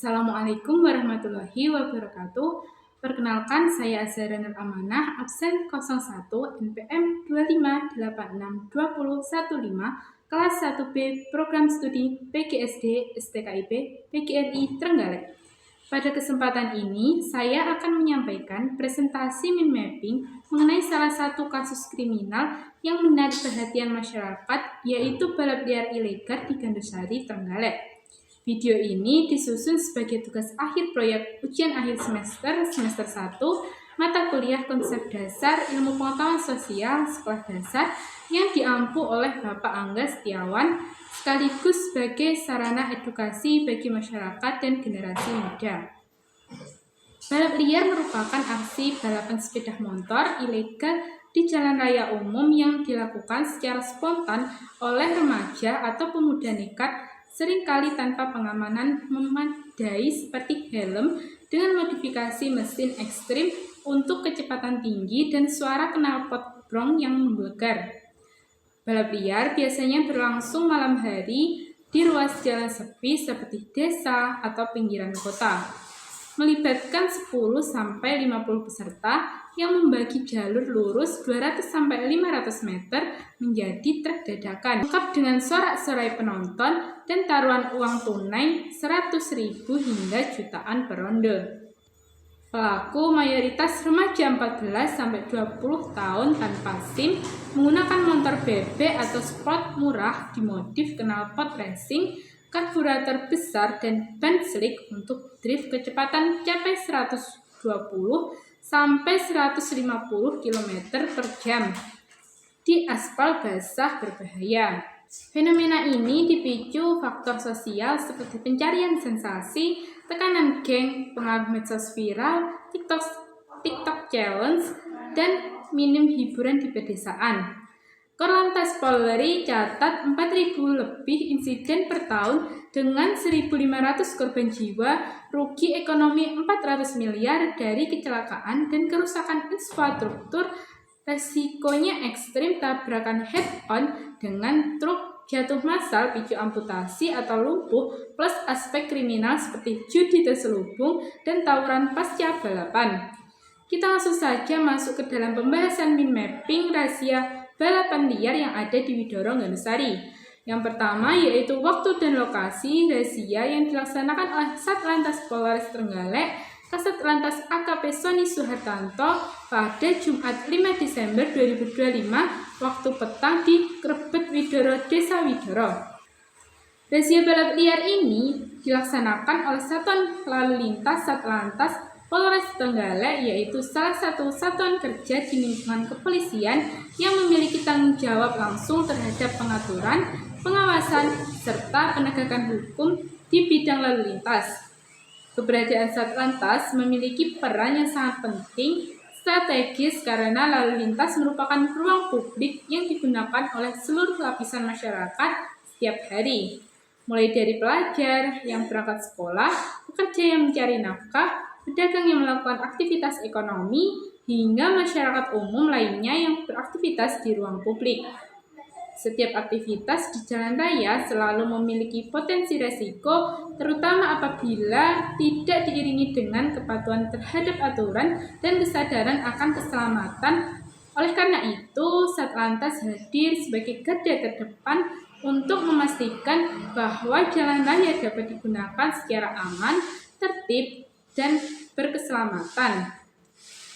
Assalamualaikum warahmatullahi wabarakatuh. Perkenalkan, saya Azhara Nur Amanah, absen 01 NPM 25862015, kelas 1B, Program Studi PGSD STKIP PGRI Trenggalek. Pada kesempatan ini, saya akan menyampaikan presentasi mind mapping mengenai salah satu kasus kriminal yang menarik perhatian masyarakat, yaitu balap liar ilegal di Gandusari, Trenggalek. Video ini disusun sebagai tugas akhir proyek ujian akhir semester 1, mata kuliah konsep dasar ilmu pengetahuan sosial sekolah dasar yang diampu oleh Bapak Angga Setiawan, sekaligus sebagai sarana edukasi bagi masyarakat dan generasi muda. Balap liar merupakan aksi balapan sepeda motor ilegal di jalan raya umum yang dilakukan secara spontan oleh remaja atau pemuda nekat, seringkali tanpa pengamanan memadai seperti helm, dengan modifikasi mesin ekstrim untuk kecepatan tinggi dan suara knalpot brong yang menggelegar. Balap liar biasanya berlangsung malam hari di ruas jalan sepi seperti desa atau pinggiran kota, melibatkan 10-50 peserta yang membagi jalur lurus 200-500 meter menjadi trek dadakan, lengkap dengan sorak-sorai penonton dan taruhan uang tunai 100.000 hingga jutaan per ronde. Pelaku mayoritas remaja 14-20 tahun tanpa SIM, menggunakan motor bebek atau sport murah dimodif knalpot racing, karburator besar, dan ban slick untuk drift kecepatan capai 120-150 km per jam di aspal basah berbahaya. Fenomena ini dipicu faktor sosial seperti pencarian sensasi, tekanan geng, pengaruh medsos viral, TikTok challenge, dan minim hiburan di pedesaan. Korlantas Polri catat 4.000 lebih insiden per tahun dengan 1.500 korban jiwa, rugi ekonomi 400 miliar dari kecelakaan dan kerusakan infrastruktur. Resikonya ekstrim, tabrakan head-on dengan truk, jatuh massal, picu amputasi atau lumpuh, plus aspek kriminal seperti judi terselubung dan tawuran pasca balapan. Kita langsung saja masuk ke dalam pembahasan mind mapping razia balapan liar yang ada di Widoro Gandusari. Yang pertama yaitu waktu dan lokasi razia yang dilaksanakan oleh Satlantas Polres Trenggalek, Kasatlantas AKP Sony Suhartanto pada Jumat 5 Desember 2025 waktu petang di Krebet Widoro, Desa Widoro. Razia balap liar ini dilaksanakan oleh Satuan Lalu Lintas Satlantas Polres Trenggalek, yaitu salah satu satuan kerja di lingkungan kepolisian yang memiliki tanggung jawab langsung terhadap pengaturan, pengawasan, serta penegakan hukum di bidang lalu lintas. Keberadaan Satlantas memiliki peran yang sangat penting strategis karena lalu lintas merupakan ruang publik yang digunakan oleh seluruh lapisan masyarakat setiap hari, mulai dari pelajar yang berangkat sekolah, pekerja yang mencari nafkah, pedagang yang melakukan aktivitas ekonomi, hingga masyarakat umum lainnya yang beraktivitas di ruang publik. Setiap aktivitas di jalan raya selalu memiliki potensi resiko, terutama apabila tidak diiringi dengan kepatuhan terhadap aturan dan kesadaran akan keselamatan. Oleh karena itu, Satlantas hadir sebagai garda terdepan untuk memastikan bahwa jalan raya dapat digunakan secara aman, tertib, dan berkeselamatan.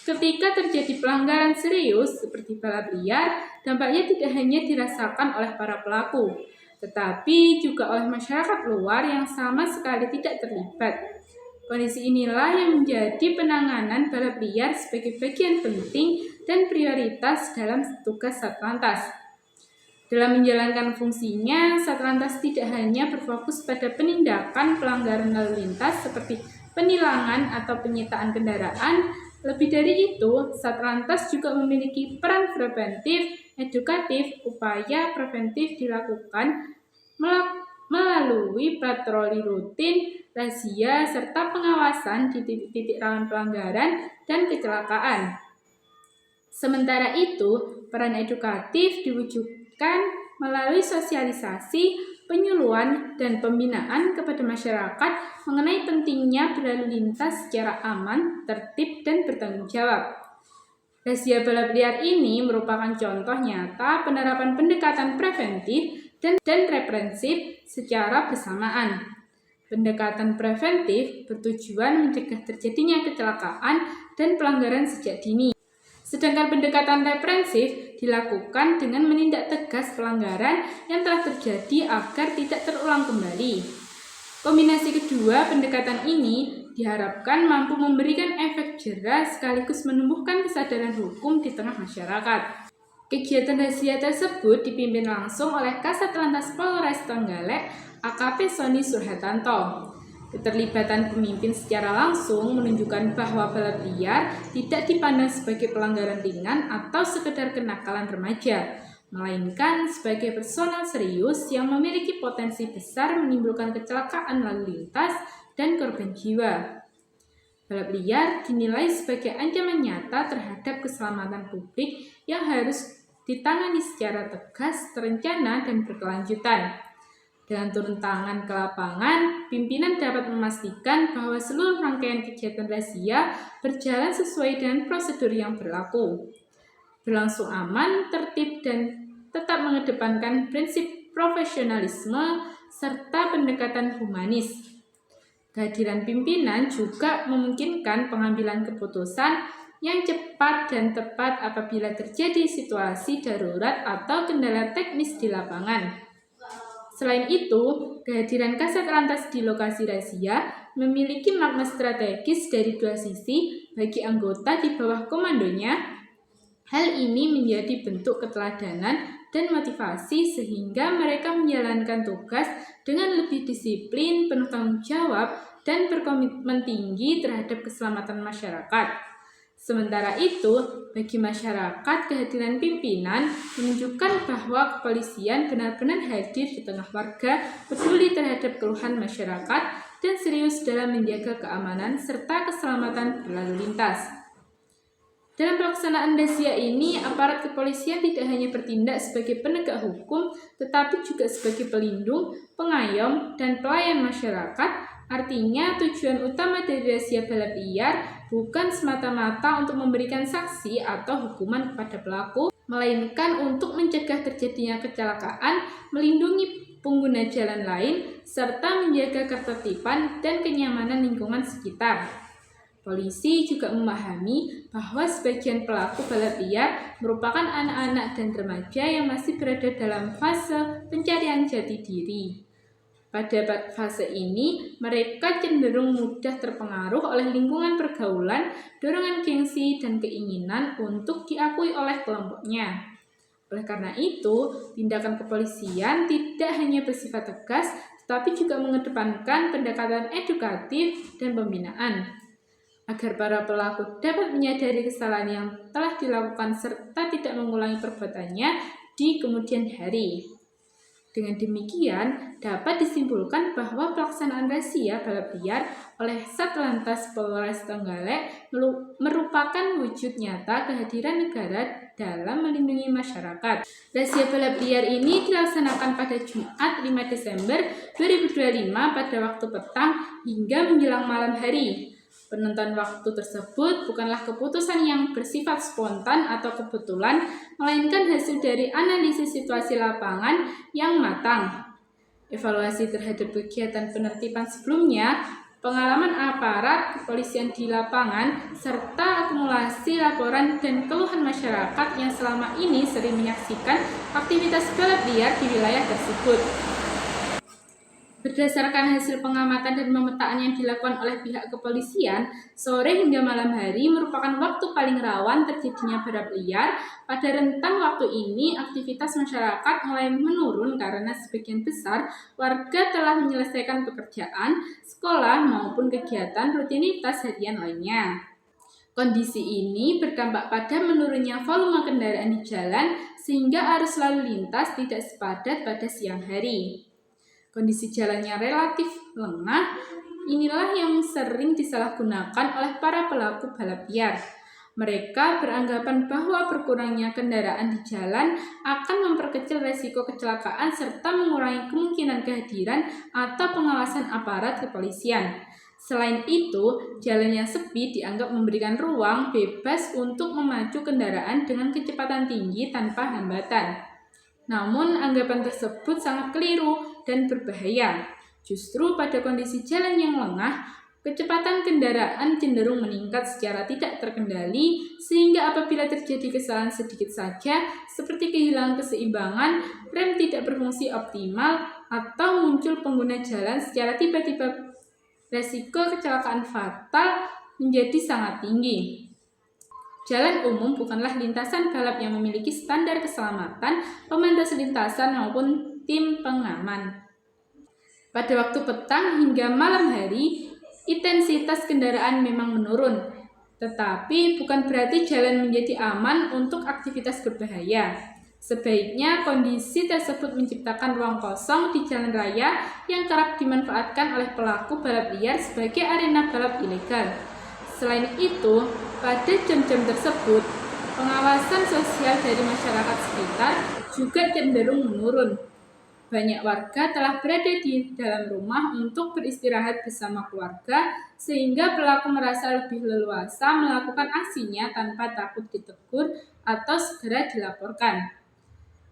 Ketika terjadi pelanggaran serius seperti balap liar, dampaknya tidak hanya dirasakan oleh para pelaku, tetapi juga oleh masyarakat luar yang sama sekali tidak terlibat. Kondisi inilah yang menjadi penanganan balap liar sebagai bagian penting dan prioritas dalam tugas Satlantas. Dalam menjalankan fungsinya, Satlantas tidak hanya berfokus pada penindakan pelanggaran lalu lintas seperti penilangan atau penyitaan kendaraan. Lebih dari itu, Satlantas juga memiliki peran preventif, edukatif. Upaya preventif dilakukan melalui patroli rutin, razia, serta pengawasan di titik-titik rawan pelanggaran dan kecelakaan. Sementara itu, peran edukatif diwujudkan melalui sosialisasi, penyuluhan, dan pembinaan kepada masyarakat mengenai pentingnya berlalu lintas secara aman, tertib, dan bertanggung jawab. Razia balap liar ini merupakan contoh nyata penerapan pendekatan preventif dan represif secara bersamaan. Pendekatan preventif bertujuan mencegah terjadinya kecelakaan dan pelanggaran sejak dini. Sedangkan pendekatan represif dilakukan dengan menindak tegas pelanggaran yang telah terjadi agar tidak terulang kembali. Kombinasi kedua pendekatan ini diharapkan mampu memberikan efek jera sekaligus menumbuhkan kesadaran hukum di tengah masyarakat. Kegiatan razia tersebut dipimpin langsung oleh Kasat Lantas Polres Trenggalek, AKP Sony Surhatanto. Keterlibatan pemimpin secara langsung menunjukkan bahwa balap liar tidak dipandang sebagai pelanggaran ringan atau sekedar kenakalan remaja, melainkan sebagai personal serius yang memiliki potensi besar menimbulkan kecelakaan lalu lintas dan korban jiwa. Balap liar dinilai sebagai ancaman nyata terhadap keselamatan publik yang harus ditangani secara tegas, terencana, dan berkelanjutan. Dengan turun tangan ke lapangan, pimpinan dapat memastikan bahwa seluruh rangkaian kegiatan razia berjalan sesuai dengan prosedur yang berlaku, berlangsung aman, tertib, dan tetap mengedepankan prinsip profesionalisme serta pendekatan humanis. Kehadiran pimpinan juga memungkinkan pengambilan keputusan yang cepat dan tepat apabila terjadi situasi darurat atau kendala teknis di lapangan. Selain itu, kehadiran Kasat Lantas di lokasi razia memiliki makna strategis dari dua sisi bagi anggota di bawah komandonya. Hal ini menjadi bentuk keteladanan dan motivasi sehingga mereka menjalankan tugas dengan lebih disiplin, penuh tanggung jawab, dan berkomitmen tinggi terhadap keselamatan masyarakat. Sementara itu, bagi masyarakat, kehadiran pimpinan menunjukkan bahwa kepolisian benar-benar hadir di tengah warga, peduli terhadap keluhan masyarakat, dan serius dalam menjaga keamanan serta keselamatan berlalu lintas. Dalam pelaksanaan razia ini, aparat kepolisian tidak hanya bertindak sebagai penegak hukum, tetapi juga sebagai pelindung, pengayom, dan pelayan masyarakat. Artinya, tujuan utama dari razia balap liar bukan semata-mata untuk memberikan sanksi atau hukuman kepada pelaku, melainkan untuk mencegah terjadinya kecelakaan, melindungi pengguna jalan lain, serta menjaga ketertiban dan kenyamanan lingkungan sekitar. Polisi juga memahami bahwa sebagian pelaku balap liar merupakan anak-anak dan remaja yang masih berada dalam fase pencarian jati diri. Pada fase ini, mereka cenderung mudah terpengaruh oleh lingkungan pergaulan, dorongan gengsi, dan keinginan untuk diakui oleh kelompoknya. Oleh karena itu, tindakan kepolisian tidak hanya bersifat tegas, tetapi juga mengedepankan pendekatan edukatif dan pembinaan, agar para pelaku dapat menyadari kesalahan yang telah dilakukan serta tidak mengulangi perbuatannya di kemudian hari. Dengan demikian, dapat disimpulkan bahwa pelaksanaan razia balap liar oleh Satlantas Polres Trenggalek merupakan wujud nyata kehadiran negara dalam melindungi masyarakat. Razia balap liar ini dilaksanakan pada Jumat 5 Desember 2025 pada waktu petang hingga menjelang malam hari. Penentuan waktu tersebut bukanlah keputusan yang bersifat spontan atau kebetulan, melainkan hasil dari analisis situasi lapangan yang matang. Evaluasi terhadap kegiatan penertiban sebelumnya, pengalaman aparat kepolisian di lapangan, serta akumulasi laporan dan keluhan masyarakat yang selama ini sering menyaksikan aktivitas balap liar di wilayah tersebut. Berdasarkan hasil pengamatan dan pemetaan yang dilakukan oleh pihak kepolisian, sore hingga malam hari merupakan waktu paling rawan terjadinya balap liar. Pada rentang waktu ini, aktivitas masyarakat mulai menurun karena sebagian besar warga telah menyelesaikan pekerjaan, sekolah, maupun kegiatan rutinitas harian lainnya. Kondisi ini berdampak pada menurunnya volume kendaraan di jalan, sehingga arus lalu lintas tidak sepadat pada siang hari. Kondisi jalannya relatif lengah, inilah yang sering disalahgunakan oleh para pelaku balap liar. Mereka beranggapan bahwa berkurangnya kendaraan di jalan akan memperkecil resiko kecelakaan serta mengurangi kemungkinan kehadiran atau pengawasan aparat kepolisian. Selain itu, jalan yang sepi dianggap memberikan ruang bebas untuk memacu kendaraan dengan kecepatan tinggi tanpa hambatan. Namun, anggapan tersebut sangat keliru dan berbahaya. Justru pada kondisi jalan yang lengah, kecepatan kendaraan cenderung meningkat secara tidak terkendali, sehingga apabila terjadi kesalahan sedikit saja, seperti kehilangan keseimbangan, rem tidak berfungsi optimal, atau muncul pengguna jalan secara tiba-tiba, resiko kecelakaan fatal menjadi sangat tinggi. Jalan umum bukanlah lintasan balap yang memiliki standar keselamatan pembatas lintasan maupun tim pengaman. Pada waktu petang hingga malam hari, intensitas kendaraan memang menurun, tetapi bukan berarti jalan menjadi aman untuk aktivitas berbahaya. Sebaiknya kondisi tersebut menciptakan ruang kosong di jalan raya yang kerap dimanfaatkan oleh pelaku balap liar sebagai arena balap ilegal. Selain itu, pada jam-jam tersebut, pengawasan sosial dari masyarakat sekitar juga cenderung menurun. Banyak warga telah berada di dalam rumah untuk beristirahat bersama keluarga, sehingga pelaku merasa lebih leluasa melakukan aksinya tanpa takut ditegur atau segera dilaporkan.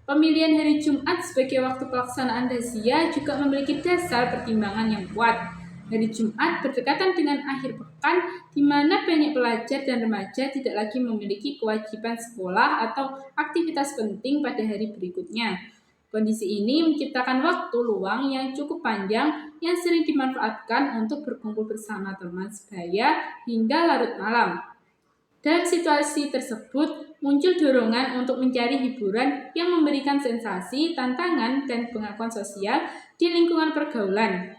Pemilihan hari Jumat sebagai waktu pelaksanaan razia juga memiliki dasar pertimbangan yang kuat. Hari Jumat berdekatan dengan akhir pekan, di mana banyak pelajar dan remaja tidak lagi memiliki kewajiban sekolah atau aktivitas penting pada hari berikutnya. Kondisi ini menciptakan waktu luang yang cukup panjang yang sering dimanfaatkan untuk berkumpul bersama teman sebaya hingga larut malam. Dalam situasi tersebut, muncul dorongan untuk mencari hiburan yang memberikan sensasi, tantangan, dan pengakuan sosial di lingkungan pergaulan.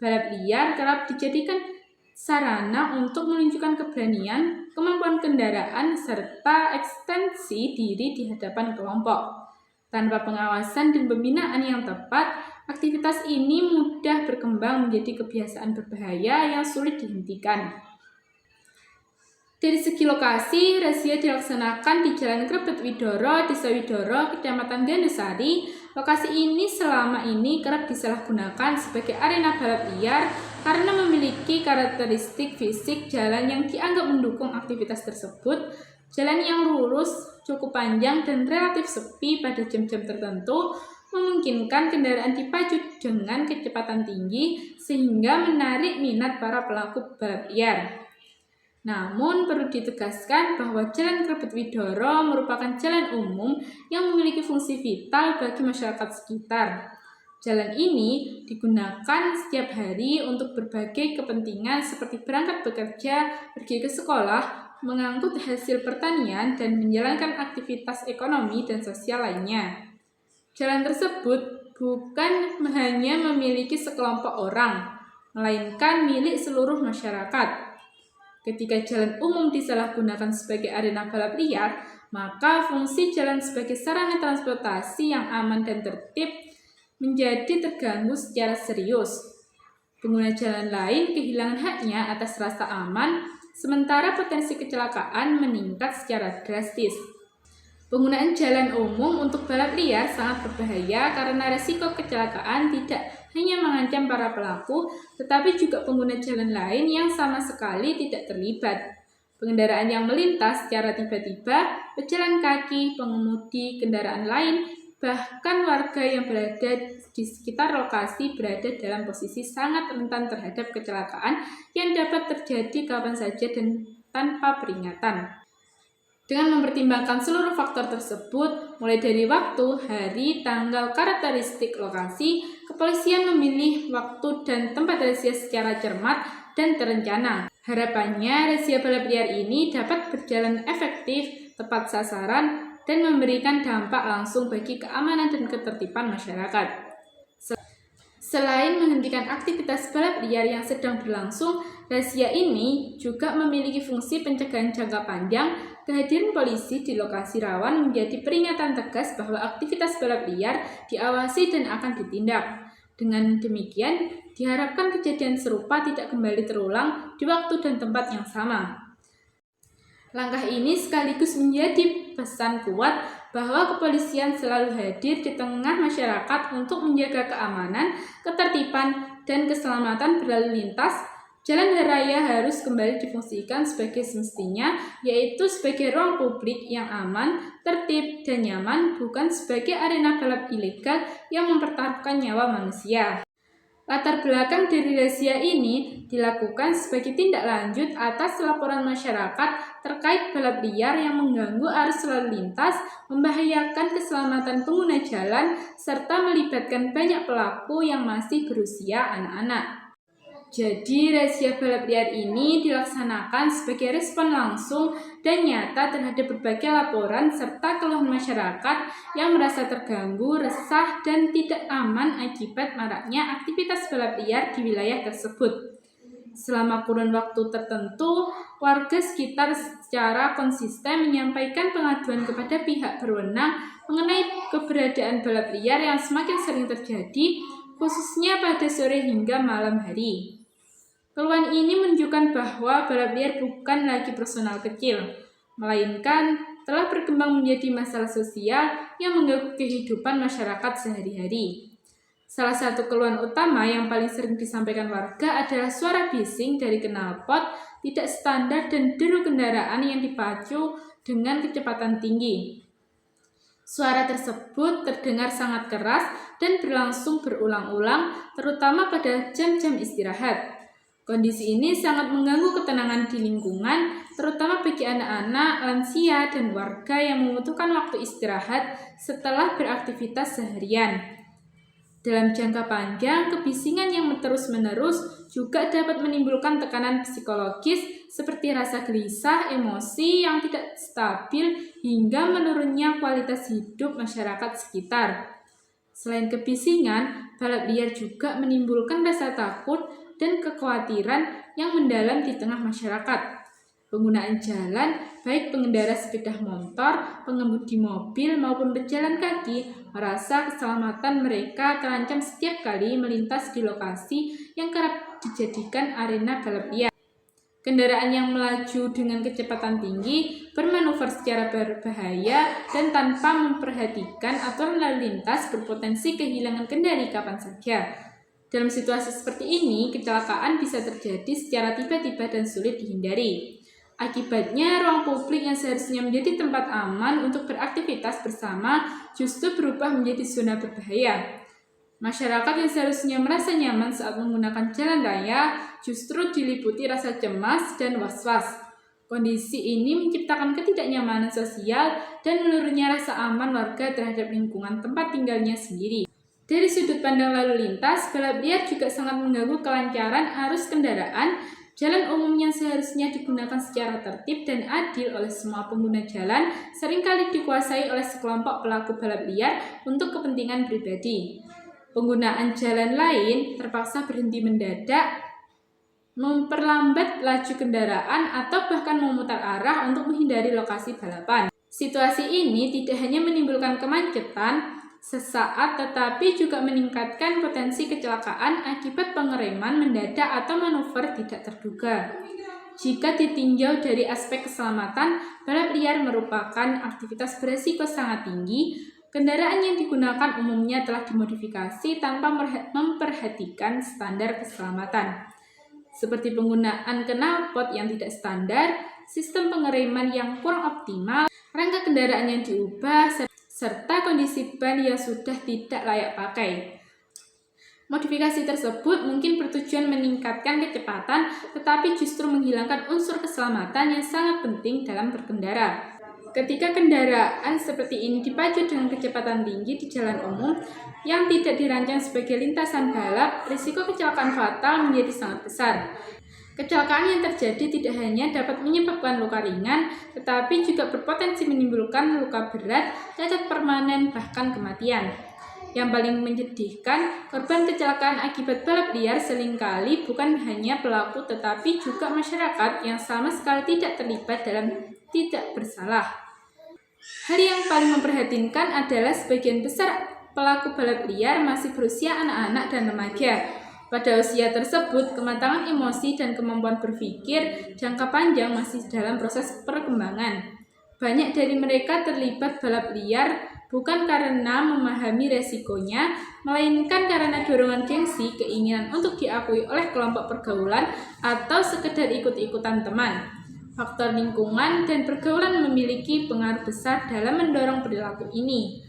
Balap liar kerap dijadikan sarana untuk menunjukkan keberanian, kemampuan kendaraan, serta ekstensi diri di hadapan kelompok. Tanpa pengawasan dan pembinaan yang tepat, aktivitas ini mudah berkembang menjadi kebiasaan berbahaya yang sulit dihentikan. Dari segi lokasi, razia dilaksanakan di Jalan Krebet Widoro, Desa Widoro, Kecamatan Gandusari. Lokasi ini selama ini kerap disalahgunakan sebagai arena balap liar karena memiliki karakteristik fisik jalan yang dianggap mendukung aktivitas tersebut. Jalan yang lurus, cukup panjang, dan relatif sepi pada jam-jam tertentu memungkinkan kendaraan dipacu dengan kecepatan tinggi sehingga menarik minat para pelaku balap liar. Namun perlu ditegaskan bahwa Jalan Krebet Widoro merupakan jalan umum yang memiliki fungsi vital bagi masyarakat sekitar. Jalan ini digunakan setiap hari untuk berbagai kepentingan seperti berangkat bekerja, pergi ke sekolah, mengangkut hasil pertanian, dan menjalankan aktivitas ekonomi dan sosial lainnya. Jalan tersebut bukan hanya memiliki sekelompok orang, melainkan milik seluruh masyarakat. Ketika jalan umum disalahgunakan sebagai arena balap liar, maka fungsi jalan sebagai sarana transportasi yang aman dan tertib menjadi terganggu secara serius. Pengguna jalan lain kehilangan haknya atas rasa aman, sementara potensi kecelakaan meningkat secara drastis. Penggunaan jalan umum untuk balap liar sangat berbahaya karena resiko kecelakaan tidak hanya mengancam para pelaku, tetapi juga pengguna jalan lain yang sama sekali tidak terlibat. Pengendaraan yang melintas secara tiba-tiba, pejalan kaki, pengemudi kendaraan lain, bahkan warga yang berada di sekitar lokasi berada dalam posisi sangat rentan terhadap kecelakaan yang dapat terjadi kapan saja dan tanpa peringatan. Dengan mempertimbangkan seluruh faktor tersebut, mulai dari waktu, hari, tanggal, karakteristik lokasi, kepolisian memilih waktu dan tempat razia secara cermat dan terencana. Harapannya, razia balap liar ini dapat berjalan efektif, tepat sasaran, dan memberikan dampak langsung bagi keamanan dan ketertiban masyarakat. Selain menghentikan aktivitas balap liar yang sedang berlangsung, razia ini juga memiliki fungsi pencegahan jangka panjang. Kehadiran polisi di lokasi rawan menjadi peringatan tegas bahwa aktivitas balap liar diawasi dan akan ditindak. Dengan demikian, diharapkan kejadian serupa tidak kembali terulang di waktu dan tempat yang sama. Langkah ini sekaligus menjadi pesan kuat bahwa kepolisian selalu hadir di tengah masyarakat untuk menjaga keamanan, ketertiban, dan keselamatan berlalu lintas. Jalan raya harus kembali difungsikan sebagai semestinya, yaitu sebagai ruang publik yang aman, tertib, dan nyaman, bukan sebagai arena balap ilegal yang mempertaruhkan nyawa manusia. Latar belakang dari razia ini dilakukan sebagai tindak lanjut atas laporan masyarakat terkait balap liar yang mengganggu arus lalu lintas, membahayakan keselamatan pengguna jalan, serta melibatkan banyak pelaku yang masih berusia anak-anak. Jadi, razia balap liar ini dilaksanakan sebagai respon langsung dan nyata terhadap berbagai laporan serta keluhan masyarakat yang merasa terganggu, resah, dan tidak aman akibat maraknya aktivitas balap liar di wilayah tersebut. Selama kurun waktu tertentu, warga sekitar secara konsisten menyampaikan pengaduan kepada pihak berwenang mengenai keberadaan balap liar yang semakin sering terjadi, khususnya pada sore hingga malam hari. Keluhan ini menunjukkan bahwa balap liar bukan lagi personal kecil, melainkan telah berkembang menjadi masalah sosial yang mengganggu kehidupan masyarakat sehari-hari. Salah satu keluhan utama yang paling sering disampaikan warga adalah suara bising dari knalpot tidak standar dan deru kendaraan yang dipacu dengan kecepatan tinggi. Suara tersebut terdengar sangat keras dan berlangsung berulang-ulang, terutama pada jam-jam istirahat. Kondisi ini sangat mengganggu ketenangan di lingkungan, terutama bagi anak-anak, lansia, dan warga yang membutuhkan waktu istirahat setelah beraktivitas seharian. Dalam jangka panjang, kebisingan yang terus-menerus juga dapat menimbulkan tekanan psikologis seperti rasa gelisah, emosi yang tidak stabil, hingga menurunnya kualitas hidup masyarakat sekitar. Selain kebisingan, balap liar juga menimbulkan rasa takut dan kekhawatiran yang mendalam di tengah masyarakat. Penggunaan jalan, baik pengendara sepeda motor, pengemudi mobil, maupun pejalan kaki, merasa keselamatan mereka terancam setiap kali melintas di lokasi yang kerap dijadikan arena balap liar. Kendaraan yang melaju dengan kecepatan tinggi, bermanuver secara berbahaya, dan tanpa memperhatikan aturan lalu lintas berpotensi kehilangan kendali kapan saja. Dalam situasi seperti ini, kecelakaan bisa terjadi secara tiba-tiba dan sulit dihindari. Akibatnya, ruang publik yang seharusnya menjadi tempat aman untuk beraktivitas bersama justru berubah menjadi zona berbahaya. Masyarakat yang seharusnya merasa nyaman saat menggunakan jalan raya justru diliputi rasa cemas dan was-was. Kondisi ini menciptakan ketidaknyamanan sosial dan menurunnya rasa aman warga terhadap lingkungan tempat tinggalnya sendiri. Dari sudut pandang lalu lintas, balap liar juga sangat mengganggu kelancaran arus kendaraan. Jalan umum yang seharusnya digunakan secara tertib dan adil oleh semua pengguna jalan seringkali dikuasai oleh sekelompok pelaku balap liar untuk kepentingan pribadi. Penggunaan jalan lain terpaksa berhenti mendadak, memperlambat laju kendaraan, atau bahkan memutar arah untuk menghindari lokasi balapan. Situasi ini tidak hanya menimbulkan kemacetan sesaat, tetapi juga meningkatkan potensi kecelakaan akibat pengereman mendadak atau manuver tidak terduga. Jika ditinjau dari aspek keselamatan, balap liar merupakan aktivitas beresiko sangat tinggi. Kendaraan yang digunakan umumnya telah dimodifikasi tanpa memperhatikan standar keselamatan, seperti penggunaan knalpot yang tidak standar, sistem pengereman yang kurang optimal, rangka kendaraan yang diubah, serta kondisi ban yang sudah tidak layak pakai. Modifikasi tersebut mungkin bertujuan meningkatkan kecepatan, tetapi justru menghilangkan unsur keselamatan yang sangat penting dalam berkendara. Ketika kendaraan seperti ini dipacu dengan kecepatan tinggi di jalan umum yang tidak dirancang sebagai lintasan balap, risiko kecelakaan fatal menjadi sangat besar. Kecelakaan yang terjadi tidak hanya dapat menyebabkan luka ringan, tetapi juga berpotensi menimbulkan luka berat, cacat permanen, bahkan kematian. Yang paling menyedihkan, korban kecelakaan akibat balap liar seringkali bukan hanya pelaku, tetapi juga masyarakat yang sama sekali tidak terlibat dalam tidak bersalah. Hal yang paling memprihatinkan adalah sebagian besar pelaku balap liar masih berusia anak-anak dan remaja. Pada usia tersebut, kematangan emosi dan kemampuan berpikir jangka panjang masih dalam proses perkembangan. Banyak dari mereka terlibat balap liar bukan karena memahami resikonya, melainkan karena dorongan gengsi, keinginan untuk diakui oleh kelompok pergaulan, atau sekedar ikut-ikutan teman. Faktor lingkungan dan pergaulan memiliki pengaruh besar dalam mendorong perilaku ini.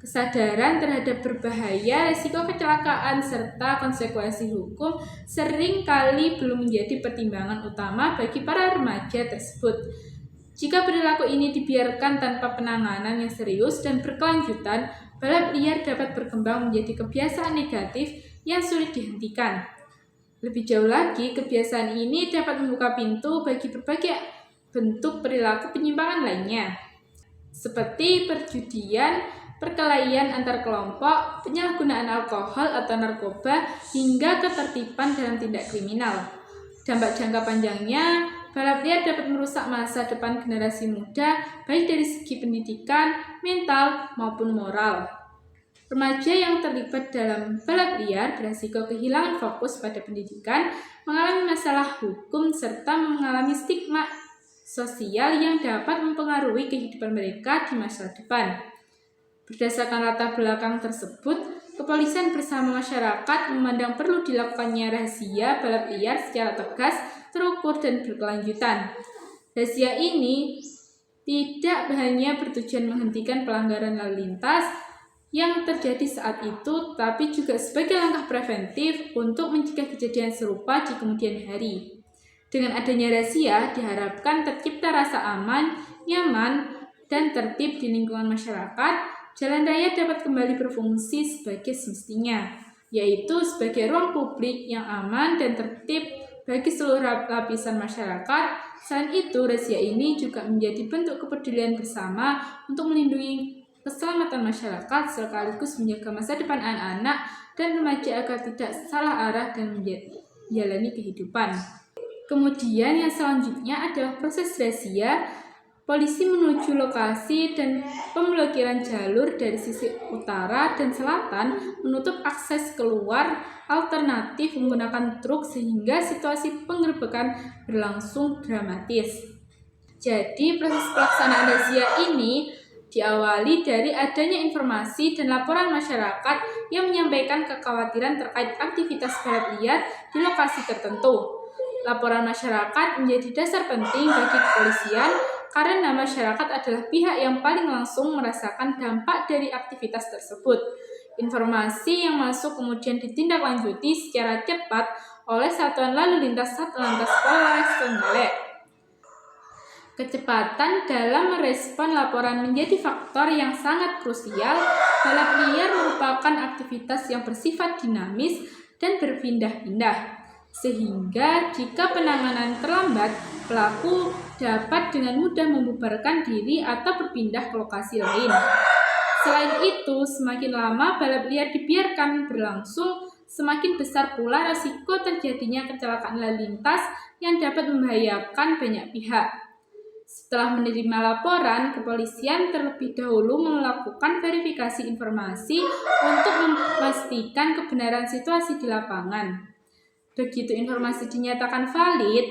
Kesadaran terhadap berbahaya, risiko kecelakaan, serta konsekuensi hukum sering kali belum menjadi pertimbangan utama bagi para remaja tersebut. Jika perilaku ini dibiarkan tanpa penanganan yang serius dan berkelanjutan, balap liar dapat berkembang menjadi kebiasaan negatif yang sulit dihentikan. Lebih jauh lagi, kebiasaan ini dapat membuka pintu bagi berbagai bentuk perilaku penyimpangan lainnya, seperti perjudian, perkelahian antar kelompok, penyalahgunaan alkohol atau narkoba, hingga ketertiban dalam tindak kriminal. Dampak jangka panjangnya, balap liar dapat merusak masa depan generasi muda, baik dari segi pendidikan, mental, maupun moral. Remaja yang terlibat dalam balap liar beresiko kehilangan fokus pada pendidikan, mengalami masalah hukum, serta mengalami stigma sosial yang dapat mempengaruhi kehidupan mereka di masa depan. Berdasarkan latar belakang tersebut, kepolisian bersama masyarakat memandang perlu dilakukannya razia balap liar secara tegas, terukur, dan berkelanjutan. Razia ini tidak hanya bertujuan menghentikan pelanggaran lalu lintas yang terjadi saat itu, tapi juga sebagai langkah preventif untuk mencegah kejadian serupa di kemudian hari. Dengan adanya razia, diharapkan tercipta rasa aman, nyaman, dan tertib di lingkungan masyarakat. Jalan raya dapat kembali berfungsi sebagai semestinya, yaitu sebagai ruang publik yang aman dan tertib bagi seluruh lapisan masyarakat. Selain itu, razia ini juga menjadi bentuk kepedulian bersama untuk melindungi keselamatan masyarakat sekaligus menjaga masa depan anak-anak dan remaja agar tidak salah arah dan menjalani kehidupan. Kemudian yang selanjutnya adalah proses razia. Polisi menuju lokasi dan pemblokiran jalur dari sisi utara dan selatan, menutup akses keluar alternatif menggunakan truk sehingga situasi penggerbekan berlangsung dramatis. Jadi proses pelaksanaan razia ini diawali dari adanya informasi dan laporan masyarakat yang menyampaikan kekhawatiran terkait aktivitas balap liar di lokasi tertentu. Laporan masyarakat menjadi dasar penting bagi kepolisian karena masyarakat adalah pihak yang paling langsung merasakan dampak dari aktivitas tersebut. Informasi yang masuk kemudian ditindaklanjuti secara cepat oleh Satuan Lalu Lintas Satlantas Polres Trenggalek. Kecepatan dalam merespon laporan menjadi faktor yang sangat krusial. Balap liar merupakan aktivitas yang bersifat dinamis dan berpindah-pindah, sehingga jika penanganan terlambat, pelaku dapat dengan mudah membubarkan diri atau berpindah ke lokasi lain. Selain itu, semakin lama balap liar dibiarkan berlangsung, semakin besar pula risiko terjadinya kecelakaan lalu lintas yang dapat membahayakan banyak pihak. Setelah menerima laporan, kepolisian terlebih dahulu melakukan verifikasi informasi untuk memastikan kebenaran situasi di lapangan. Begitu informasi dinyatakan valid,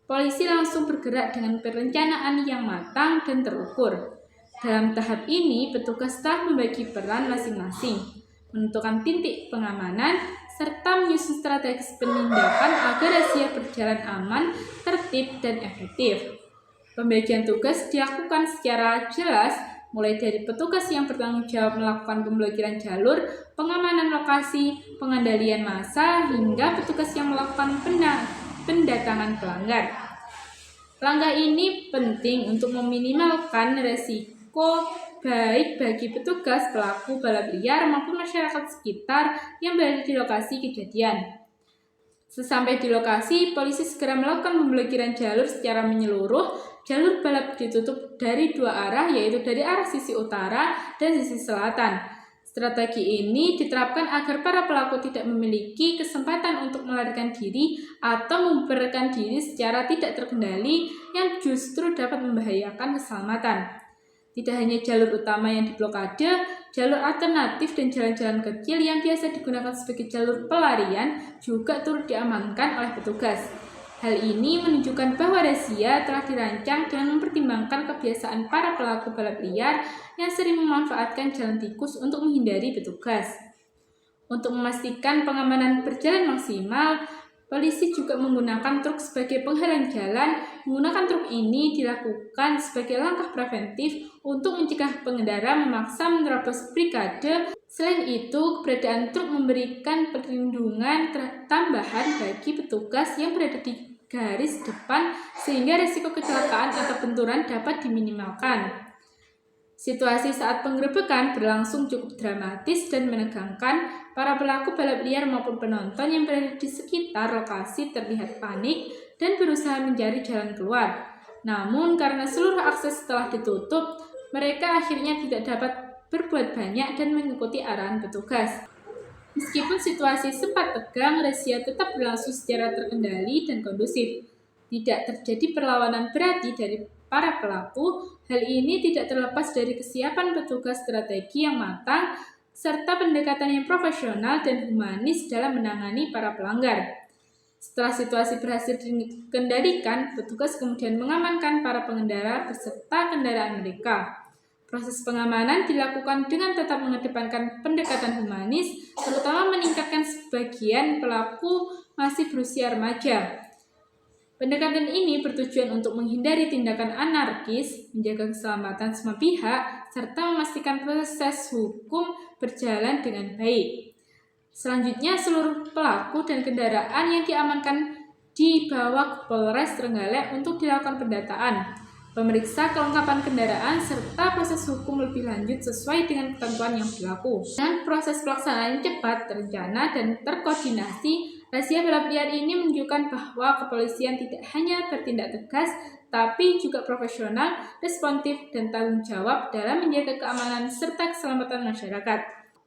polisi langsung bergerak dengan perencanaan yang matang dan terukur. Dalam tahap ini, petugas telah membagi peran masing-masing, menentukan titik pengamanan, serta menyusun strategi penindakan agar razia berjalan aman, tertib, dan efektif. Pembagian tugas dilakukan secara jelas, mulai dari petugas yang bertanggung jawab melakukan pemblokiran jalur, pengamanan lokasi, pengendalian massa, hingga petugas yang melakukan pendatangan pelanggar. Langkah ini penting untuk meminimalkan resiko baik bagi petugas, pelaku balap liar, maupun masyarakat sekitar yang berada di lokasi kejadian. Sesampai di lokasi, polisi segera melakukan pemblokiran jalur secara menyeluruh. Jalur balap ditutup dari dua arah, yaitu dari arah sisi utara dan sisi selatan. Strategi ini diterapkan agar para pelaku tidak memiliki kesempatan untuk melarikan diri atau membubarkan diri secara tidak terkendali yang justru dapat membahayakan keselamatan. Tidak hanya jalur utama yang diblokade, jalur alternatif dan jalan-jalan kecil yang biasa digunakan sebagai jalur pelarian juga turut diamankan oleh petugas. Hal ini menunjukkan bahwa razia telah dirancang dengan mempertimbangkan kebiasaan para pelaku balap liar yang sering memanfaatkan jalan tikus untuk menghindari petugas. Untuk memastikan pengamanan berjalan maksimal, polisi juga menggunakan truk sebagai penghalang jalan. Menggunakan truk ini dilakukan sebagai langkah preventif untuk mencegah pengendara memaksa menerobos brigade. Selain itu, keberadaan truk memberikan perlindungan tambahan bagi petugas yang berada di garis depan sehingga risiko kecelakaan atau benturan dapat diminimalkan. Situasi saat penggerebekan berlangsung cukup dramatis dan menegangkan. Para pelaku balap liar maupun penonton yang berada di sekitar lokasi terlihat panik dan berusaha mencari jalan keluar. Namun karena seluruh akses telah ditutup, mereka akhirnya tidak dapat berbuat banyak dan mengikuti arahan petugas. Meskipun situasi sempat tegang, razia tetap berlangsung secara terkendali dan kondusif. Tidak terjadi perlawanan berarti dari para pelaku. Hal ini tidak terlepas dari kesiapan petugas, strategi yang matang, serta pendekatan yang profesional dan humanis dalam menangani para pelanggar. Setelah situasi berhasil dikendalikan, petugas kemudian mengamankan para pengendara beserta kendaraan mereka. Proses pengamanan dilakukan dengan tetap mengedepankan pendekatan humanis, terutama meningkatkan sebagian pelaku masih berusia remaja. Pendekatan ini bertujuan untuk menghindari tindakan anarkis, menjaga keselamatan semua pihak, serta memastikan proses hukum berjalan dengan baik. Selanjutnya, seluruh pelaku dan kendaraan yang diamankan dibawa ke Polres Trenggalek untuk dilakukan pendataan, pemeriksa kelengkapan kendaraan, serta proses hukum lebih lanjut sesuai dengan ketentuan yang berlaku. Dengan proses pelaksanaan cepat, terencana, dan terkoordinasi, razia balap liar ini menunjukkan bahwa kepolisian tidak hanya bertindak tegas, tapi juga profesional, responsif, dan tanggung jawab dalam menjaga keamanan serta keselamatan masyarakat.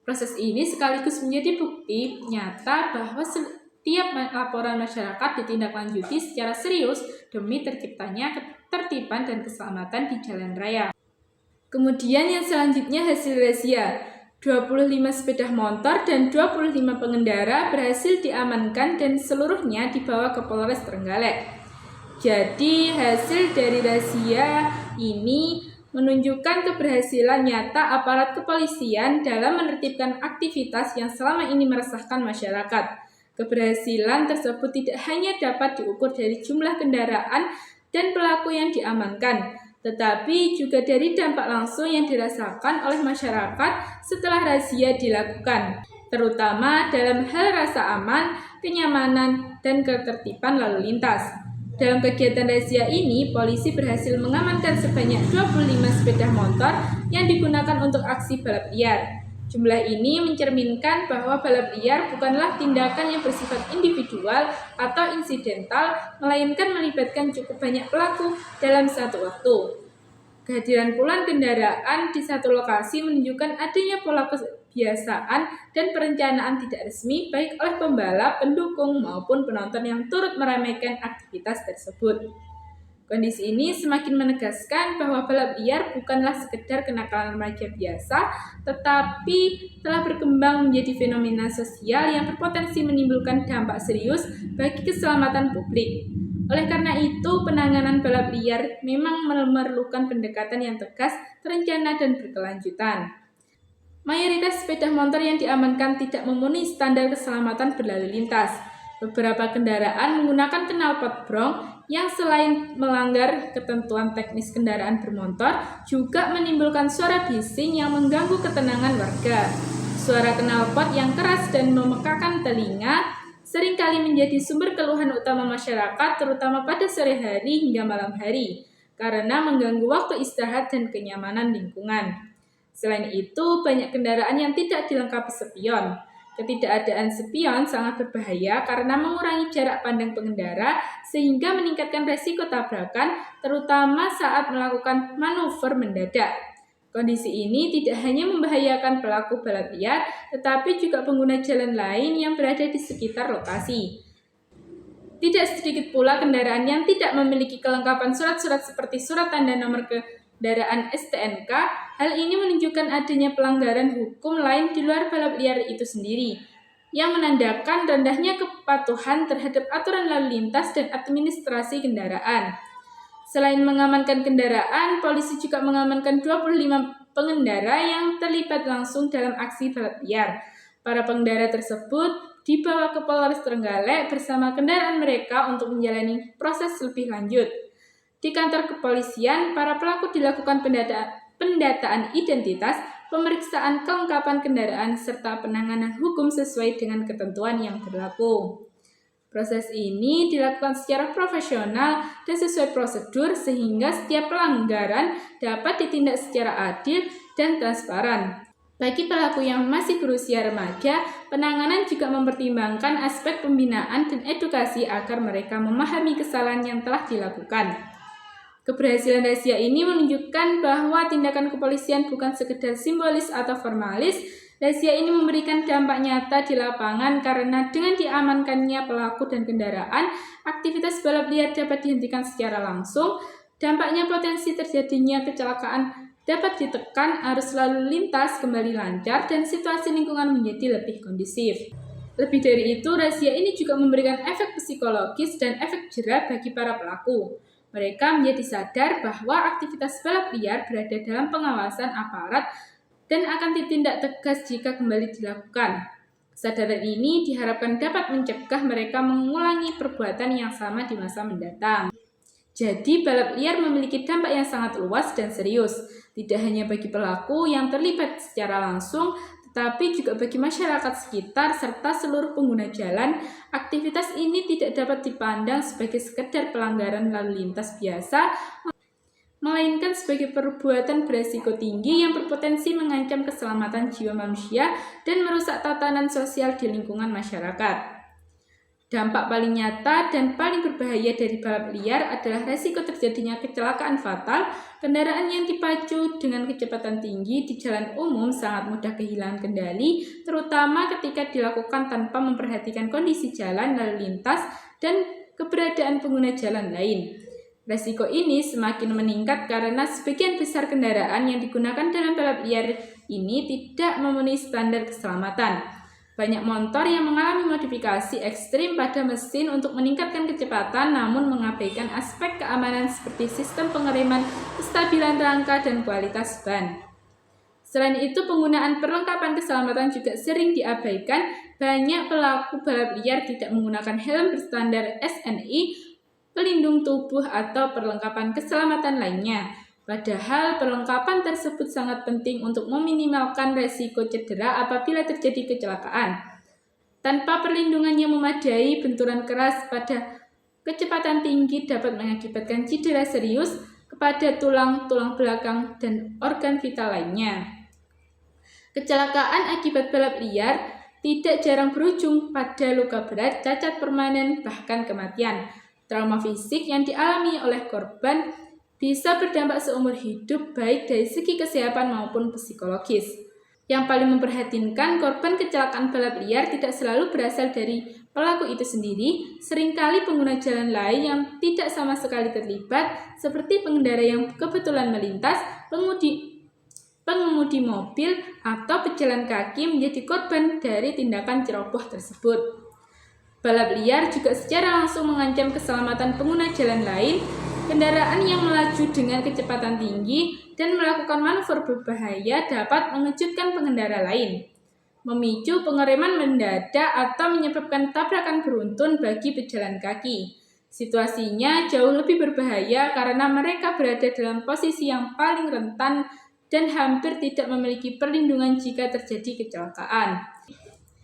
Proses ini sekaligus menjadi bukti nyata bahwa setiap laporan masyarakat ditindaklanjuti secara serius demi terciptanya ketertiban dan keselamatan di jalan raya. Kemudian yang selanjutnya hasil razia. 25 sepeda motor dan 25 pengendara berhasil diamankan dan seluruhnya dibawa ke Polres Trenggalek. Jadi hasil dari razia ini menunjukkan keberhasilan nyata aparat kepolisian dalam menertibkan aktivitas yang selama ini meresahkan masyarakat. Keberhasilan tersebut tidak hanya dapat diukur dari jumlah kendaraan dan pelaku yang diamankan, tetapi juga dari dampak langsung yang dirasakan oleh masyarakat setelah razia dilakukan, terutama dalam hal rasa aman, kenyamanan, dan ketertiban lalu lintas. Dalam kegiatan razia ini, polisi berhasil mengamankan sebanyak 25 sepeda motor yang digunakan untuk aksi balap liar. Jumlah ini mencerminkan bahwa balap liar bukanlah tindakan yang bersifat individual atau insidental, melainkan melibatkan cukup banyak pelaku dalam satu waktu. Kehadiran puluhan kendaraan di satu lokasi menunjukkan adanya pola kebiasaan dan perencanaan tidak resmi baik oleh pembalap, pendukung, maupun penonton yang turut meramaikan aktivitas tersebut. Kondisi ini semakin menegaskan bahwa balap liar bukanlah sekedar kenakalan remaja biasa, tetapi telah berkembang menjadi fenomena sosial yang berpotensi menimbulkan dampak serius bagi keselamatan publik. Oleh karena itu, penanganan balap liar memang memerlukan pendekatan yang tegas, terencana, dan berkelanjutan. Mayoritas sepeda motor yang diamankan tidak memenuhi standar keselamatan berlalu lintas. Beberapa kendaraan menggunakan knalpot brong yang selain melanggar ketentuan teknis kendaraan bermotor, juga menimbulkan suara bising yang mengganggu ketenangan warga. Suara knalpot yang keras dan memekakan telinga seringkali menjadi sumber keluhan utama masyarakat, terutama pada sore hari hingga malam hari, karena mengganggu waktu istirahat dan kenyamanan lingkungan. Selain itu, banyak kendaraan yang tidak dilengkapi spion. Ketidakadaan spion sangat berbahaya karena mengurangi jarak pandang pengendara sehingga meningkatkan resiko tabrakan, terutama saat melakukan manuver mendadak. Kondisi ini tidak hanya membahayakan pelaku balap liar, tetapi juga pengguna jalan lain yang berada di sekitar lokasi. Tidak sedikit pula kendaraan yang tidak memiliki kelengkapan surat-surat seperti surat tanda nomor kendaraan STNK, hal ini menunjukkan adanya pelanggaran hukum lain di luar balap liar itu sendiri, yang menandakan rendahnya kepatuhan terhadap aturan lalu lintas dan administrasi kendaraan. Selain mengamankan kendaraan, polisi juga mengamankan 25 pengendara yang terlibat langsung dalam aksi balap liar. Para pengendara tersebut dibawa ke Polres Trenggalek bersama kendaraan mereka untuk menjalani proses lebih lanjut. Di kantor kepolisian, para pelaku dilakukan pendataan identitas, pemeriksaan kelengkapan kendaraan, serta penanganan hukum sesuai dengan ketentuan yang berlaku. Proses ini dilakukan secara profesional dan sesuai prosedur sehingga setiap pelanggaran dapat ditindak secara adil dan transparan. Bagi pelaku yang masih berusia remaja, penanganan juga mempertimbangkan aspek pembinaan dan edukasi agar mereka memahami kesalahan yang telah dilakukan. Keberhasilan razia ini menunjukkan bahwa tindakan kepolisian bukan sekedar simbolis atau formalis. Razia ini memberikan dampak nyata di lapangan karena dengan diamankannya pelaku dan kendaraan, aktivitas balap liar dapat dihentikan secara langsung. Dampaknya potensi terjadinya kecelakaan dapat ditekan, arus lalu lintas kembali lancar, dan situasi lingkungan menjadi lebih kondusif. Lebih dari itu, razia ini juga memberikan efek psikologis dan efek jera bagi para pelaku. Mereka menjadi sadar bahwa aktivitas balap liar berada dalam pengawasan aparat dan akan ditindak tegas jika kembali dilakukan. Kesadaran ini diharapkan dapat mencegah mereka mengulangi perbuatan yang sama di masa mendatang. Jadi, balap liar memiliki dampak yang sangat luas dan serius, tidak hanya bagi pelaku yang terlibat secara langsung, tetapi juga bagi masyarakat sekitar serta seluruh pengguna jalan. Aktivitas ini tidak dapat dipandang sebagai sekedar pelanggaran lalu lintas biasa, melainkan sebagai perbuatan beresiko tinggi yang berpotensi mengancam keselamatan jiwa manusia dan merusak tatanan sosial di lingkungan masyarakat. Dampak paling nyata dan paling berbahaya dari balap liar adalah resiko terjadinya kecelakaan fatal. Kendaraan yang dipacu dengan kecepatan tinggi di jalan umum sangat mudah kehilangan kendali, terutama ketika dilakukan tanpa memperhatikan kondisi jalan, lalu lintas, dan keberadaan pengguna jalan lain. Resiko ini semakin meningkat karena sebagian besar kendaraan yang digunakan dalam balap liar ini tidak memenuhi standar keselamatan. Banyak motor yang mengalami modifikasi ekstrim pada mesin untuk meningkatkan kecepatan namun mengabaikan aspek keamanan seperti sistem pengereman, kestabilan rangka, dan kualitas ban. Selain itu, penggunaan perlengkapan keselamatan juga sering diabaikan. Banyak pelaku balap liar tidak menggunakan helm berstandar SNI, pelindung tubuh, atau perlengkapan keselamatan lainnya. Padahal perlengkapan tersebut sangat penting untuk meminimalkan resiko cedera apabila terjadi kecelakaan. Tanpa perlindungan yang memadai, benturan keras pada kecepatan tinggi dapat mengakibatkan cedera serius kepada tulang belakang, dan organ vital lainnya. Kecelakaan akibat balap liar tidak jarang berujung pada luka berat, cacat permanen, bahkan kematian. Trauma fisik yang dialami oleh korban bisa berdampak seumur hidup baik dari segi kesehatan maupun psikologis. Yang paling memprihatinkan, korban kecelakaan balap liar tidak selalu berasal dari pelaku itu sendiri. Seringkali pengguna jalan lain yang tidak sama sekali terlibat, seperti pengendara yang kebetulan melintas, pengemudi mobil, atau pejalan kaki menjadi korban dari tindakan ceroboh tersebut. Balap liar juga secara langsung mengancam keselamatan pengguna jalan lain. Kendaraan yang melaju dengan kecepatan tinggi dan melakukan manuver berbahaya dapat mengejutkan pengendara lain, memicu pengereman mendadak, atau menyebabkan tabrakan beruntun bagi pejalan kaki. Situasinya jauh lebih berbahaya karena mereka berada dalam posisi yang paling rentan dan hampir tidak memiliki perlindungan jika terjadi kecelakaan.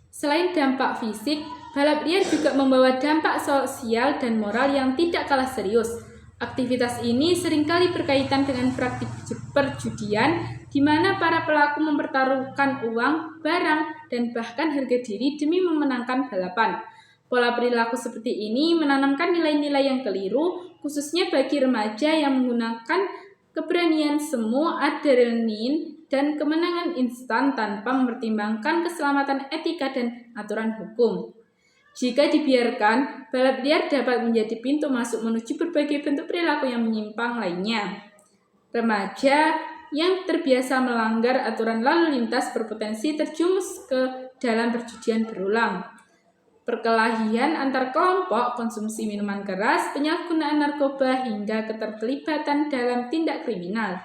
Selain dampak fisik, balap liar juga membawa dampak sosial dan moral yang tidak kalah serius. Aktivitas ini seringkali berkaitan dengan praktik perjudian, di mana para pelaku mempertaruhkan uang, barang, dan bahkan harga diri demi memenangkan balapan. Pola perilaku seperti ini menanamkan nilai-nilai yang keliru, khususnya bagi remaja yang menggunakan keberanian semu, adrenalin, dan kemenangan instan tanpa mempertimbangkan keselamatan etika dan aturan hukum. Jika dibiarkan, balap liar dapat menjadi pintu masuk menuju berbagai bentuk perilaku yang menyimpang lainnya. Remaja yang terbiasa melanggar aturan lalu lintas berpotensi terjumus ke dalam perjudian berulang. Perkelahian antar kelompok, konsumsi minuman keras, penyalahgunaan narkoba, hingga keterlibatan dalam tindak kriminal.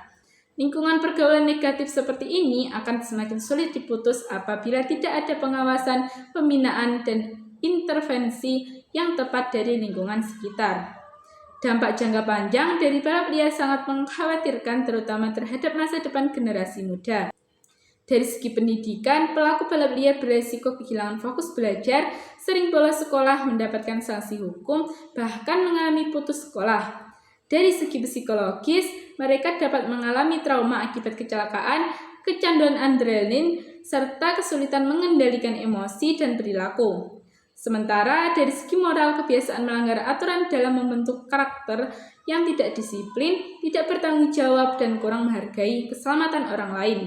Lingkungan pergaulan negatif seperti ini akan semakin sulit diputus apabila tidak ada pengawasan, pembinaan, dan intervensi yang tepat dari lingkungan sekitar. Dampak jangka panjang dari balap liar sangat mengkhawatirkan terutama terhadap masa depan generasi muda. Dari segi pendidikan, pelaku balap liar beresiko kehilangan fokus belajar, sering bolos sekolah, mendapatkan sanksi hukum, bahkan mengalami putus sekolah. Dari segi psikologis, mereka dapat mengalami trauma akibat kecelakaan, kecanduan adrenalin, serta kesulitan mengendalikan emosi dan perilaku. Sementara dari segi moral, kebiasaan melanggar aturan dalam membentuk karakter yang tidak disiplin, tidak bertanggung jawab, dan kurang menghargai keselamatan orang lain.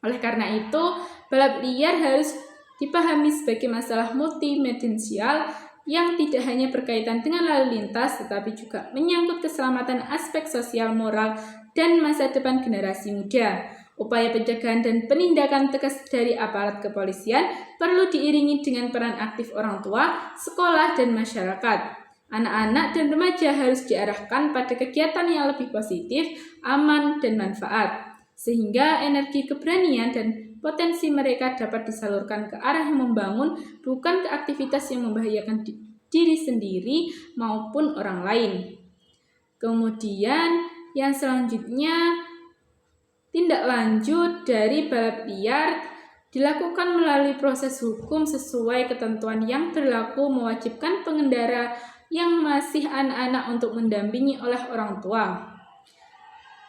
Oleh karena itu, balap liar harus dipahami sebagai masalah multidimensional yang tidak hanya berkaitan dengan lalu lintas, tetapi juga menyangkut keselamatan aspek sosial, moral, dan masa depan generasi muda. Upaya pencegahan dan penindakan tegas dari aparat kepolisian perlu diiringi dengan peran aktif orang tua, sekolah, dan masyarakat. Anak-anak dan remaja harus diarahkan pada kegiatan yang lebih positif, aman, dan manfaat, sehingga energi keberanian dan potensi mereka dapat disalurkan ke arah yang membangun, bukan ke aktivitas yang membahayakan diri sendiri maupun orang lain. Kemudian yang selanjutnya, tindak lanjut dari balap liar dilakukan melalui proses hukum sesuai ketentuan yang berlaku, mewajibkan pengendara yang masih anak-anak untuk mendampingi oleh orang tua.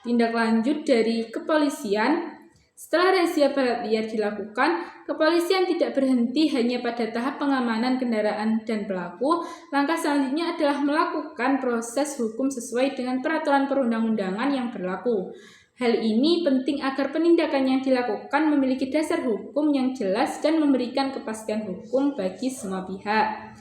Tindak lanjut dari kepolisian. Setelah razia balap liar dilakukan, kepolisian tidak berhenti hanya pada tahap pengamanan kendaraan dan pelaku. Langkah selanjutnya adalah melakukan proses hukum sesuai dengan peraturan perundang-undangan yang berlaku. Hal ini penting agar penindakan yang dilakukan memiliki dasar hukum yang jelas dan memberikan kepastian hukum bagi semua pihak.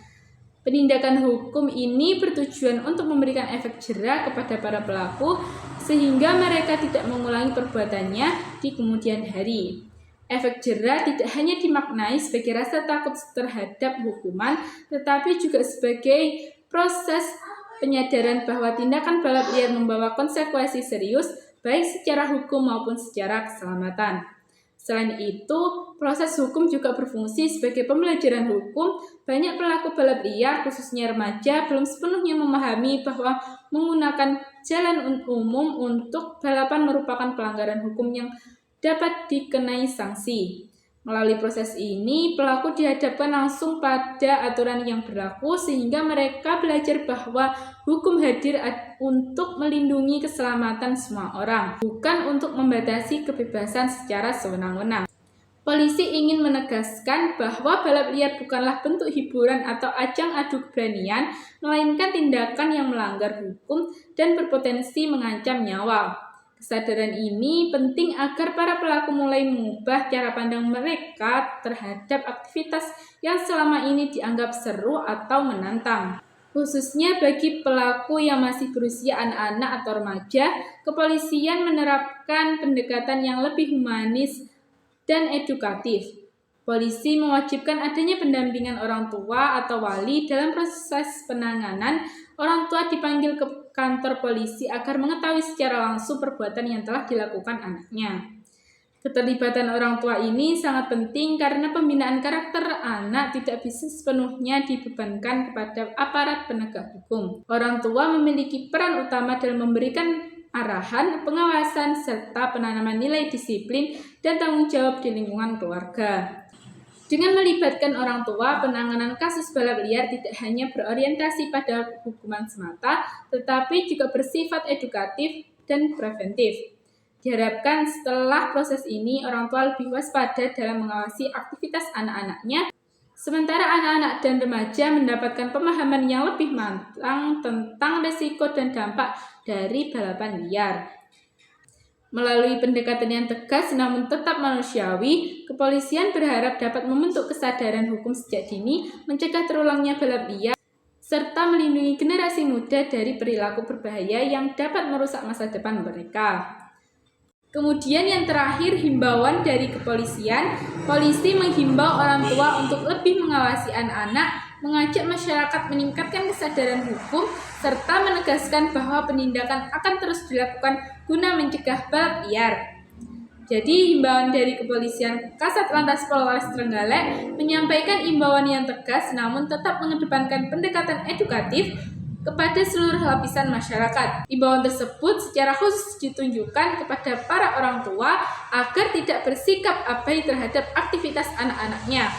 Penindakan hukum ini bertujuan untuk memberikan efek jera kepada para pelaku sehingga mereka tidak mengulangi perbuatannya di kemudian hari. Efek jera tidak hanya dimaknai sebagai rasa takut terhadap hukuman, tetapi juga sebagai proses penyadaran bahwa tindakan balap liar membawa konsekuensi serius, baik secara hukum maupun secara keselamatan. Selain itu, proses hukum juga berfungsi sebagai pembelajaran hukum. Banyak pelaku balap liar, khususnya remaja, belum sepenuhnya memahami bahwa menggunakan jalan umum untuk balapan merupakan pelanggaran hukum yang dapat dikenai sanksi. Melalui proses ini, pelaku dihadapkan langsung pada aturan yang berlaku sehingga mereka belajar bahwa hukum hadir untuk melindungi keselamatan semua orang, bukan untuk membatasi kebebasan secara sewenang-wenang. Polisi ingin menegaskan bahwa balap liar bukanlah bentuk hiburan atau ajang adu keberanian, melainkan tindakan yang melanggar hukum dan berpotensi mengancam nyawa. Kesadaran ini penting agar para pelaku mulai mengubah cara pandang mereka terhadap aktivitas yang selama ini dianggap seru atau menantang. Khususnya bagi pelaku yang masih berusia anak-anak atau remaja, kepolisian menerapkan pendekatan yang lebih humanis dan edukatif. Polisi mewajibkan adanya pendampingan orang tua atau wali dalam proses penanganan. Orang tua dipanggil ke kantor polisi agar mengetahui secara langsung perbuatan yang telah dilakukan anaknya. Keterlibatan orang tua ini sangat penting karena pembinaan karakter anak tidak bisa sepenuhnya dibebankan kepada aparat penegak hukum. Orang tua memiliki peran utama dalam memberikan arahan, pengawasan, serta penanaman nilai disiplin dan tanggung jawab di lingkungan keluarga. Dengan melibatkan orang tua, penanganan kasus balap liar tidak hanya berorientasi pada hukuman semata, tetapi juga bersifat edukatif dan preventif. Diharapkan setelah proses ini, orang tua lebih waspada dalam mengawasi aktivitas anak-anaknya, sementara anak-anak dan remaja mendapatkan pemahaman yang lebih matang tentang risiko dan dampak dari balapan liar. Melalui pendekatan yang tegas namun tetap manusiawi, kepolisian berharap dapat membentuk kesadaran hukum sejak dini, mencegah terulangnya balap liar, serta melindungi generasi muda dari perilaku berbahaya yang dapat merusak masa depan mereka. Kemudian yang terakhir, himbauan dari kepolisian. Polisi menghimbau orang tua untuk lebih mengawasi anak-anak, mengajak masyarakat meningkatkan kesadaran hukum, serta menegaskan bahwa penindakan akan terus dilakukan guna mencegah balap liar. Jadi, himbauan dari kepolisian Kasat Lantas Polres Trenggalek menyampaikan himbauan yang tegas namun tetap mengedepankan pendekatan edukatif kepada seluruh lapisan masyarakat. Himbauan tersebut secara khusus ditunjukkan kepada para orang tua agar tidak bersikap abai terhadap aktivitas anak-anaknya,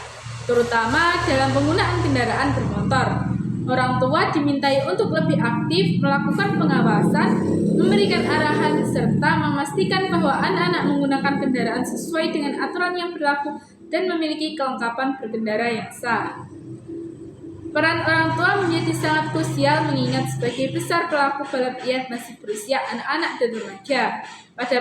terutama dalam penggunaan kendaraan bermotor. Orang tua dimintai untuk lebih aktif melakukan pengawasan, memberikan arahan, serta memastikan bahwa anak-anak menggunakan kendaraan sesuai dengan aturan yang berlaku dan memiliki kelengkapan berkendara yang sah. Peran orang tua menjadi sangat krusial mengingat sebagai besar pelaku balap liar masih berusia anak-anak dan remaja. Pada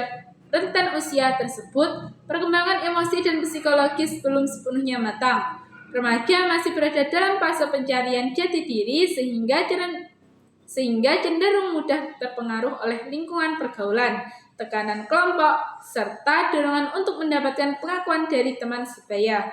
rentan usia tersebut, perkembangan emosi dan psikologis belum sepenuhnya matang. Remaja masih berada dalam fase pencarian jati diri sehingga cenderung mudah terpengaruh oleh lingkungan pergaulan, tekanan kelompok, serta dorongan untuk mendapatkan pengakuan dari teman sebaya.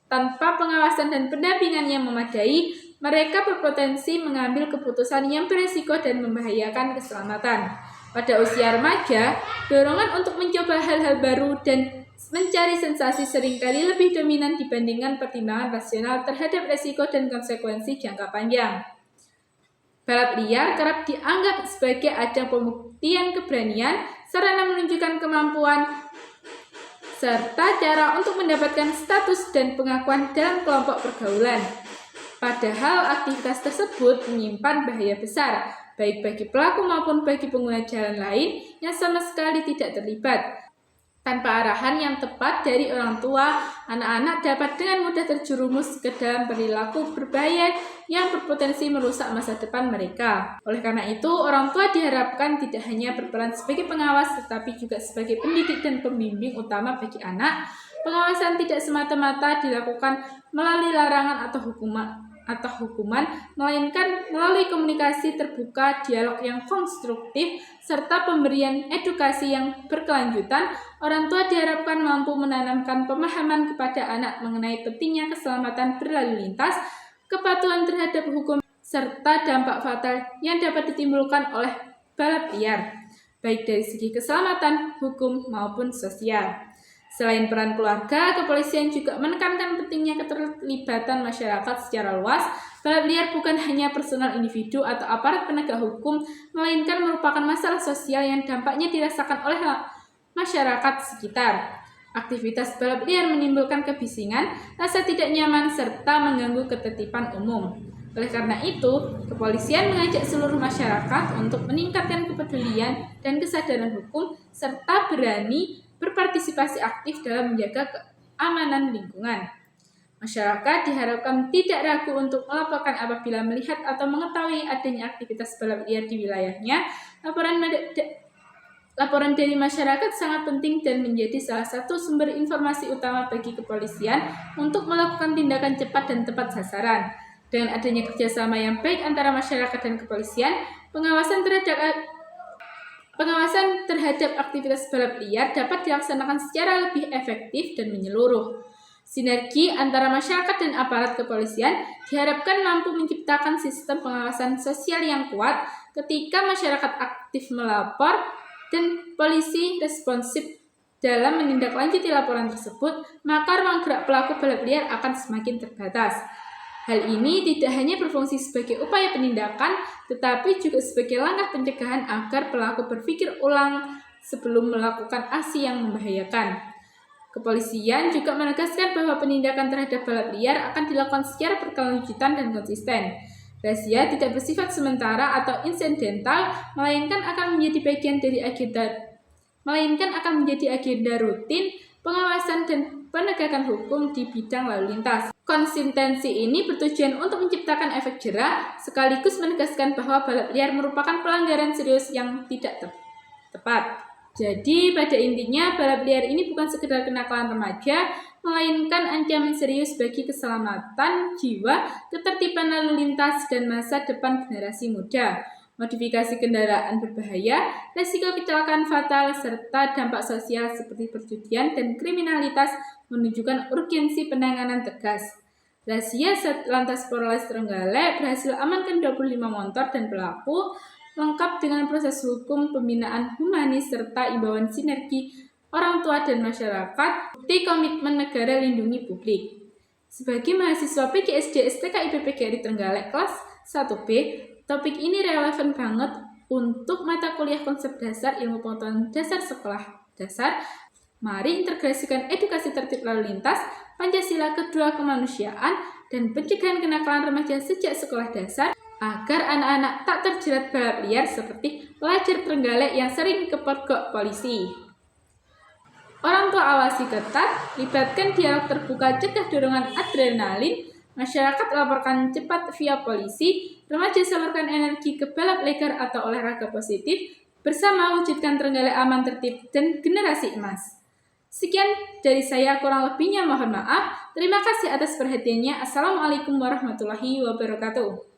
Tanpa pengawasan dan pendampingan yang memadai, mereka berpotensi mengambil keputusan yang berisiko dan membahayakan keselamatan. Pada usia remaja, dorongan untuk mencoba hal-hal baru dan mencari sensasi seringkali lebih dominan dibandingkan pertimbangan rasional terhadap resiko dan konsekuensi jangka panjang. Balap liar kerap dianggap sebagai ajang pembuktian keberanian, sarana menunjukkan kemampuan, serta cara untuk mendapatkan status dan pengakuan dalam kelompok pergaulan. Padahal aktivitas tersebut menyimpan bahaya besar, baik bagi pelaku maupun bagi pengguna jalan lain yang sama sekali tidak terlibat. Tanpa arahan yang tepat dari orang tua, anak-anak dapat dengan mudah terjerumus ke dalam perilaku berbahaya yang berpotensi merusak masa depan mereka. Oleh karena itu, orang tua diharapkan tidak hanya berperan sebagai pengawas, tetapi juga sebagai pendidik dan pembimbing utama bagi anak. Pengawasan tidak semata-mata dilakukan melalui larangan atau hukuman, melainkan melalui komunikasi terbuka, dialog yang konstruktif, serta pemberian edukasi yang berkelanjutan. Orang tua diharapkan mampu menanamkan pemahaman kepada anak mengenai pentingnya keselamatan berlalu lintas, kepatuhan terhadap hukum, serta dampak fatal yang dapat ditimbulkan oleh balap liar, baik dari segi keselamatan, hukum, maupun sosial. Selain peran keluarga, kepolisian juga menekankan pentingnya keterlibatan masyarakat secara luas. Balap liar bukan hanya personal individu atau aparat penegak hukum, melainkan merupakan masalah sosial yang dampaknya dirasakan oleh masyarakat sekitar. Aktivitas balap liar menimbulkan kebisingan, rasa tidak nyaman, serta mengganggu ketertiban umum. Oleh karena itu, kepolisian mengajak seluruh masyarakat untuk meningkatkan kepedulian dan kesadaran hukum, serta berani berpartisipasi aktif dalam menjaga keamanan lingkungan. Masyarakat diharapkan tidak ragu untuk melaporkan apabila melihat atau mengetahui adanya aktivitas balap liar di wilayahnya. Laporan dari masyarakat sangat penting dan menjadi salah satu sumber informasi utama bagi kepolisian untuk melakukan tindakan cepat dan tepat sasaran. Dengan adanya kerjasama yang baik antara masyarakat dan kepolisian, pengawasan terhadap aktivitas balap liar dapat dilaksanakan secara lebih efektif dan menyeluruh. Sinergi antara masyarakat dan aparat kepolisian diharapkan mampu menciptakan sistem pengawasan sosial yang kuat. Ketika masyarakat aktif melapor dan polisi responsif dalam menindaklanjuti laporan tersebut, maka ruang gerak pelaku balap liar akan semakin terbatas. Hal ini tidak hanya berfungsi sebagai upaya penindakan, tetapi juga sebagai langkah pencegahan agar pelaku berpikir ulang sebelum melakukan aksi yang membahayakan. Kepolisian juga menegaskan bahwa penindakan terhadap balap liar akan dilakukan secara berkelanjutan dan konsisten. Razia tidak bersifat sementara atau insidental, melainkan akan menjadi agenda rutin pengawasan dan penegakan hukum di bidang lalu lintas. Konsistensi ini bertujuan untuk menciptakan efek jera, sekaligus menegaskan bahwa balap liar merupakan pelanggaran serius yang tidak tepat. Jadi pada intinya balap liar ini bukan sekedar kenakalan remaja, melainkan ancaman serius bagi keselamatan jiwa, ketertiban lalu lintas, dan masa depan generasi muda. Modifikasi kendaraan berbahaya, risiko kecelakaan fatal, serta dampak sosial seperti perjudian dan kriminalitas menunjukkan urgensi penanganan tegas. Razia Satlantas Polres Trenggalek berhasil amankan 25 motor dan pelaku, lengkap dengan proses hukum, pembinaan humanis, serta imbauan sinergi orang tua dan masyarakat, bukti komitmen negara lindungi publik. Sebagai mahasiswa PGSD STK IPP GRI Trenggalek kelas 1B, topik ini relevan banget untuk mata kuliah konsep dasar ilmu pengetahuan dasar sekolah dasar. Mari integrasikan edukasi tertib lalu lintas, Pancasila, kedua kemanusiaan, dan pencegahan kenakalan remaja sejak sekolah dasar agar anak-anak tak terjerat balap liar seperti pelajar Trenggalek yang sering kepergok polisi. Orang tua awasi ketat, libatkan dialog terbuka, cegah dorongan adrenalin, masyarakat laporkan cepat via polisi, remaja salurkan energi ke balap liar atau olahraga positif, bersama wujudkan Trenggalek aman, tertib, dan generasi emas. Sekian dari saya, kurang lebihnya mohon maaf. Terima kasih atas perhatiannya. Assalamualaikum warahmatullahi wabarakatuh.